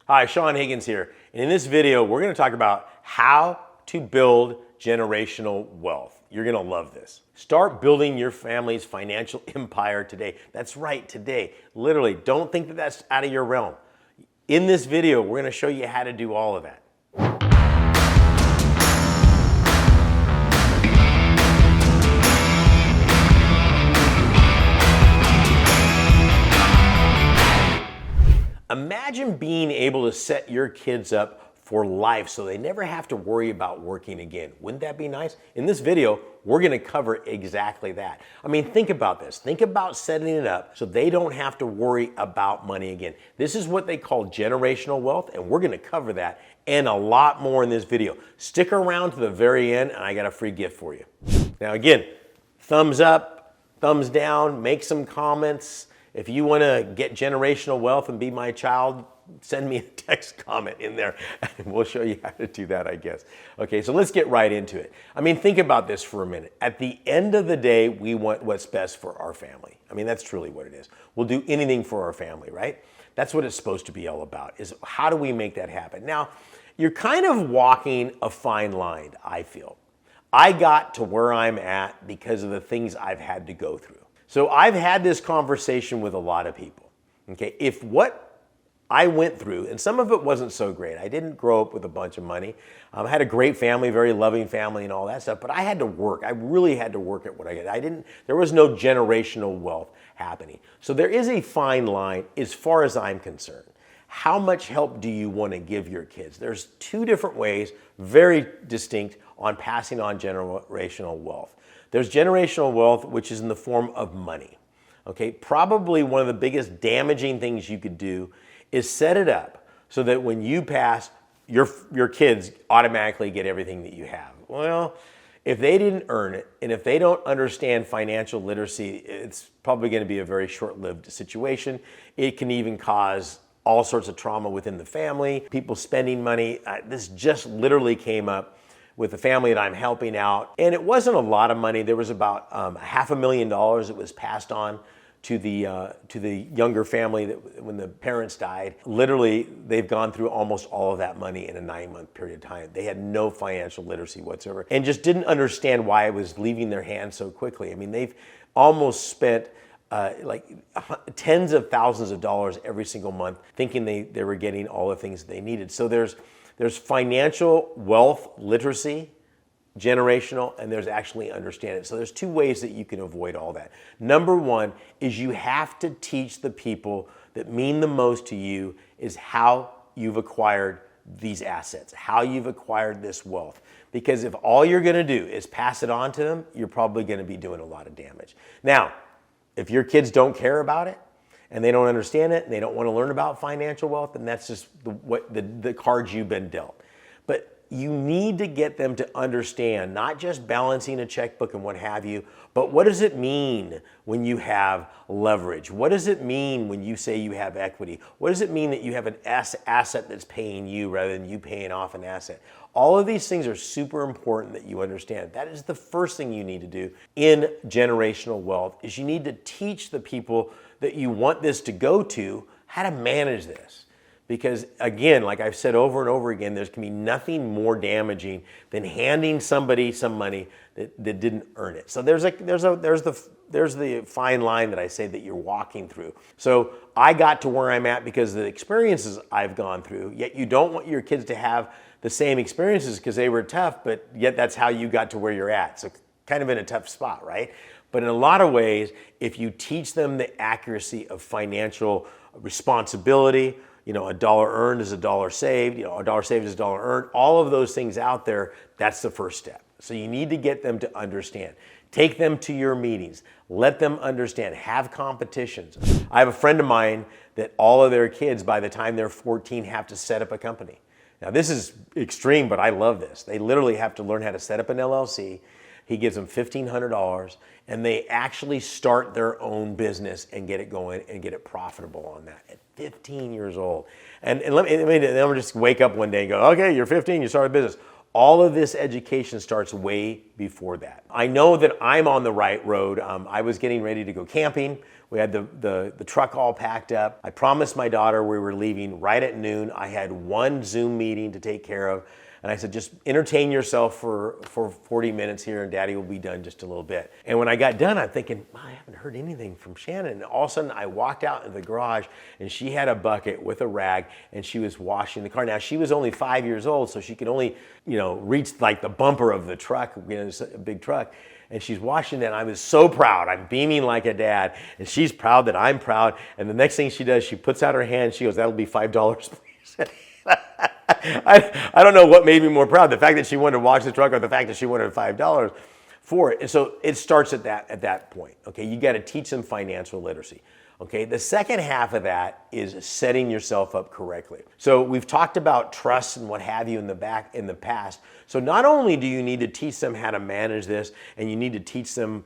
Hi, Saen Higgins here. And in this video, we're going to talk about how to build generational wealth. You're going to love this. Start building your family's financial empire today. That's right, today. Literally, don't think that that's out of your realm. In this video, we're going to show you how to do all of that. Imagine being able to set your kids up for life so they never have to worry about working again. Wouldn't that be nice? In this video, we're going to cover exactly that. I mean, think about this. Think about setting it up so they don't have to worry about money again. This is what they call generational wealth, and we're going to cover that and a lot more in this video. Stick around to the very end, and I got a free gift for you. Now, again, thumbs up, thumbs down, make some comments. If you want to get generational wealth and be my child, send me a text comment in there and we'll show you how to do that, I guess. Okay, so let's get right into it. I mean, think about this for a minute. At the end of the day, we want what's best for our family. I mean, that's truly what it is. We'll do anything for our family, right? That's what it's supposed to be all about, is how do we make that happen? Now, you're kind of walking a fine line, I feel. I got to where I'm at because of the things I've had to go through. So I've had this conversation with a lot of people, okay? If what I went through, and some of it wasn't so great. I didn't grow up with a bunch of money. I had a great family, very loving family and all that stuff, but I had to work. I really had to work at what I did. There was no generational wealth happening. So there is a fine line as far as I'm concerned. How much help do you want to give your kids? There's two different ways, very distinct, on passing on generational wealth. There's generational wealth, which is in the form of money. Okay, probably one of the biggest damaging things you could do is set it up so that when you pass, your kids automatically get everything that you have. Well, if they didn't earn it, and if they don't understand financial literacy, it's probably going to be a very short-lived situation. It can even cause all sorts of trauma within the family, people spending money. This just literally came up with the family that I'm helping out. And it wasn't a lot of money. There was about $500,000 that was passed on to the younger family that when the parents died. Literally, they've gone through almost all of that money in a 9-month period of time. They had no financial literacy whatsoever and just didn't understand why it was leaving their hands so quickly. I mean, they've almost spent like tens of thousands of dollars every single month thinking they were getting all the things that they needed. So there's financial wealth literacy, generational, and there's actually understand it. So there's two ways that you can avoid all that. Number one is you have to teach the people that mean the most to you is how you've acquired these assets, how you've acquired this wealth. Because if all you're going to do is pass it on to them, you're probably going to be doing a lot of damage. Now, if your kids don't care about it, and they don't understand it, and they don't want to learn about financial wealth, and that's just the cards you've been dealt. But you need to get them to understand, not just balancing a checkbook and what have you, but what does it mean when you have leverage? What does it mean when you say you have equity? What does it mean that you have an asset that's paying you rather than you paying off an asset? All of these things are super important that you understand. That is the first thing you need to do in generational wealth, is you need to teach the people that you want this to go to how to manage this. Because again, like I've said over and over again, there's going to be nothing more damaging than handing somebody some money that didn't earn it. So there's the fine line that I say that you're walking through. So I got to where I'm at because of the experiences I've gone through, yet you don't want your kids to have the same experiences because they were tough, but yet that's how you got to where you're at. So kind of in a tough spot, right? But in a lot of ways, if you teach them the accuracy of financial responsibility, a dollar earned is a dollar saved, a dollar saved is a dollar earned, all of those things out there, that's the first step. So you need to get them to understand. Take them to your meetings. Let them understand. Have competitions. I have a friend of mine that all of their kids, by the time they're 14, have to set up a company. Now, this is extreme, but I love this. They literally have to learn how to set up an LLC. He gives them $1,500, and they actually start their own business and get it going and get it profitable on that at 15 years old. And let me just wake up one day and go, okay, you're 15, you start a business. All of this education starts way before that. I know that I'm on the right road. I was getting ready to go camping. We had the truck all packed up. I promised my daughter we were leaving right at noon. I had one Zoom meeting to take care of. And I said, just entertain yourself for 40 minutes here and Daddy will be done just a little bit. And when I got done, I'm thinking, I haven't heard anything from Shannon. And all of a sudden I walked out into the garage and she had a bucket with a rag and she was washing the car. Now she was only 5 years old, so she could only, reach like the bumper of the truck, it's a big truck. And she's washing it, and I was so proud. I'm beaming like a dad, and she's proud that I'm proud. And the next thing she does, she puts out her hand, she goes, that'll be $5, please. I don't know what made me more proud, the fact that she wanted to wash the truck or the fact that she wanted $5 for it. And so it starts at that point. Okay, you got to teach them financial literacy. Okay, the second half of that is setting yourself up correctly. So we've talked about trust and what have you in the past. So not only do you need to teach them how to manage this, and you need to teach them,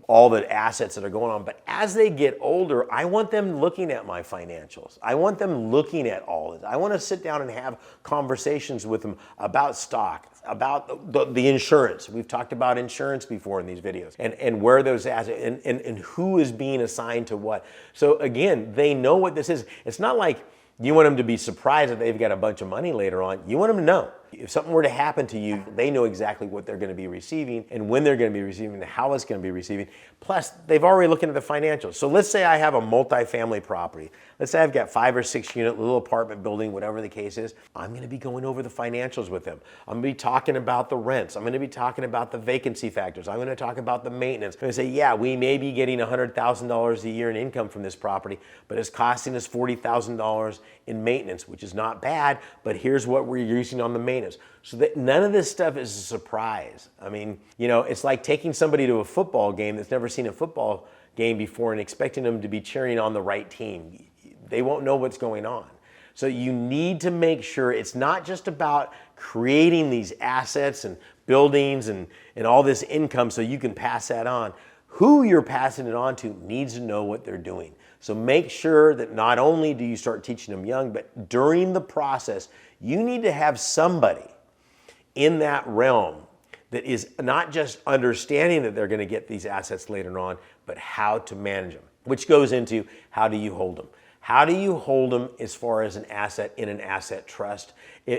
all the assets that are going on, but as they get older, I want them looking at my financials. I want them looking at all this. I want to sit down and have conversations with them about stock, about the insurance. We've talked about insurance before in these videos, and where those assets and who is being assigned to what. So again, they know what this is. It's not like you want them to be surprised that they've got a bunch of money later on. You want them to know. If something were to happen to you, they know exactly what they're going to be receiving and when they're going to be receiving and how it's going to be receiving. Plus, they've already looked at the financials. So let's say I have a multifamily property. Let's say I've got 5 or 6 unit little apartment building, whatever the case is. I'm going to be going over the financials with them. I'm going to be talking about the rents. I'm going to be talking about the vacancy factors. I'm going to talk about the maintenance. I'm going to say, yeah, we may be getting $100,000 a year in income from this property, but it's costing us $40,000 in maintenance, which is not bad, but here's what we're using on the maintenance. So that none of this stuff is a surprise. I mean, it's like taking somebody to a football game that's never seen a football game before and expecting them to be cheering on the right team. They won't know what's going on. So you need to make sure it's not just about creating these assets and buildings and all this income so you can pass that on. Who you're passing it on to needs to know what they're doing. So make sure that not only do you start teaching them young, but during the process, you need to have somebody in that realm that is not just understanding that they're going to get these assets later on, but how to manage them, which goes into how do you hold them? How do you hold them as far as an asset in an asset trust?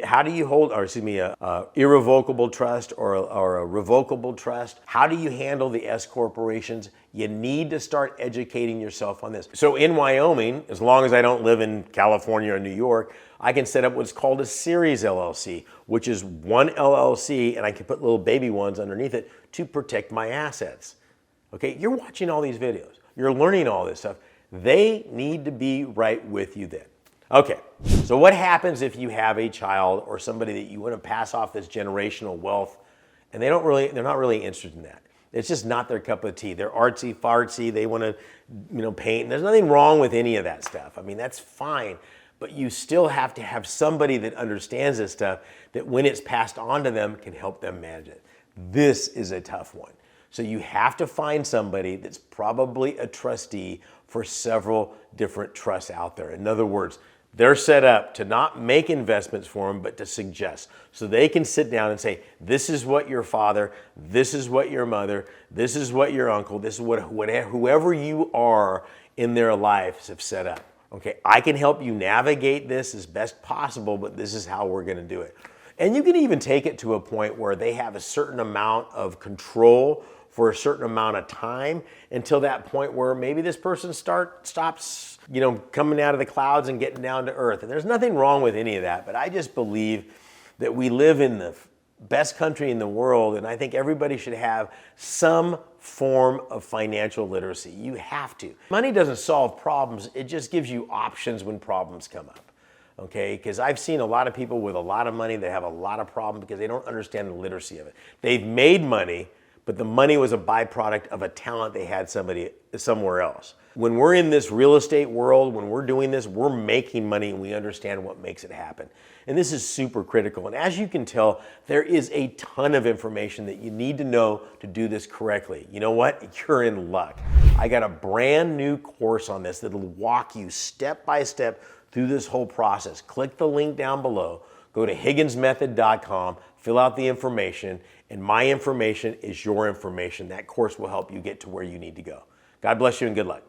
How do you hold, a irrevocable trust or a revocable trust? How do you handle the S corporations? You need to start educating yourself on this. So in Wyoming, as long as I don't live in California or New York, I can set up what's called a series LLC, which is one LLC, and I can put little baby ones underneath it to protect my assets. Okay, you're watching all these videos. You're learning all this stuff. They need to be right with you then. Okay, so what happens if you have a child or somebody that you want to pass off this generational wealth and they're not really interested in that? It's just not their cup of tea. They're artsy fartsy. They want to, paint. And there's nothing wrong with any of that stuff. I mean, that's fine. But you still have to have somebody that understands this stuff that when it's passed on to them can help them manage it. This is a tough one. So you have to find somebody that's probably a trustee for several different trusts out there. In other words, they're set up to not make investments for them, but to suggest. So they can sit down and say, this is what your father, this is what your mother, this is what your uncle, this is what whoever you are in their lives have set up. Okay, I can help you navigate this as best possible, but this is how we're going to do it. And you can even take it to a point where they have a certain amount of control for a certain amount of time until that point where maybe this person stops, coming out of the clouds and getting down to earth. And there's nothing wrong with any of that, but I just believe that we live in the best country in the world, and I think everybody should have some form of financial literacy. You have to. Money doesn't solve problems, it just gives you options when problems come up. Okay, because I've seen a lot of people with a lot of money that have a lot of problems because they don't understand the literacy of it. They've made money, but the money was a byproduct of a talent they had somewhere else. When we're in this real estate world, when we're doing this, we're making money and we understand what makes it happen. And this is super critical. And as you can tell, there is a ton of information that you need to know to do this correctly. You know what? You're in luck. I got a brand new course on this that'll walk you step by step through this whole process, click the link down below, go to higginsmethod.com, fill out the information, and my information is your information. That course will help you get to where you need to go. God bless you and good luck.